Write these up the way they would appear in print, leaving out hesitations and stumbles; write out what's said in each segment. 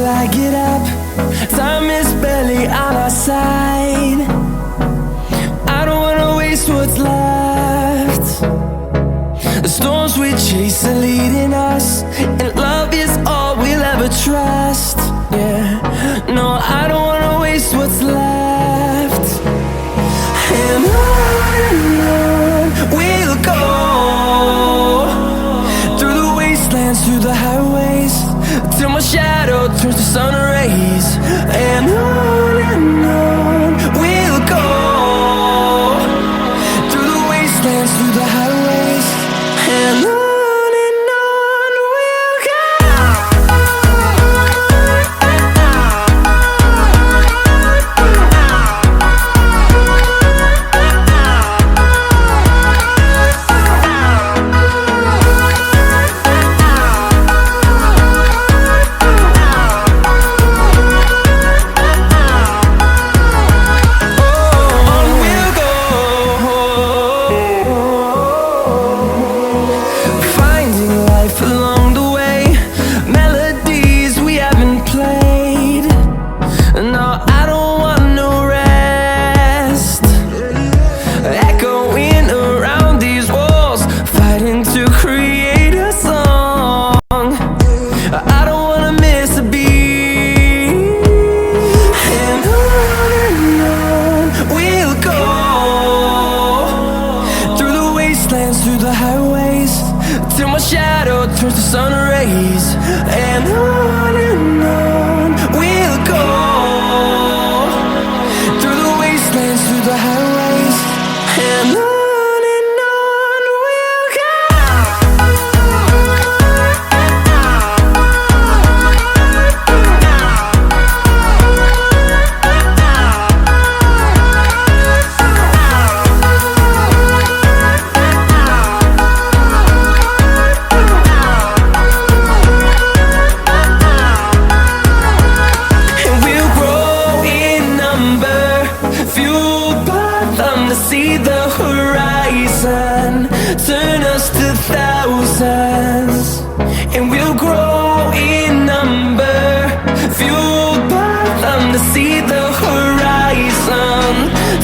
till I get up. Time is barely on our side. I don't wanna waste what's left. The storms we chase are leading us, and love is all we'll ever trust. Yeah, no, I don't wanna waste what's left. And on we'll go, through the wastelands, through the highways, till my shadow turns to sun rays. And on we'll go, through the wastelands, through the highways, and on. Through the highways, till my shadow turns to sun rays. And on we'll go, through the wastelands, through the highways, and on. See the horizon, turn us to thousands, and we'll grow in number, fueled by them to see the horizon,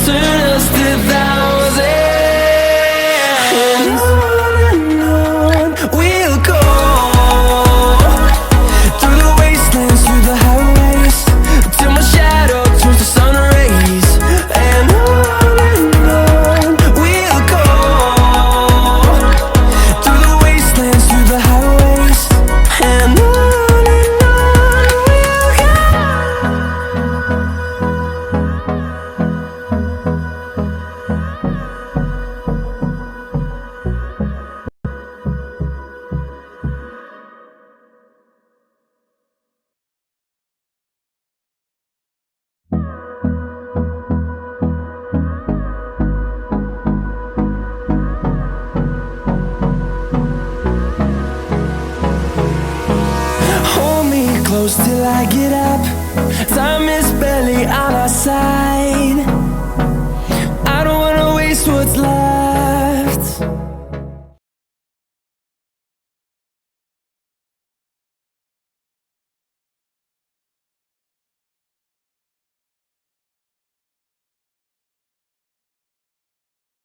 turn us to thousands, and on we'll go, through the wastelands, through the highways, till my shadow turns to sun rays. And close till I get up. Time is barely on our side.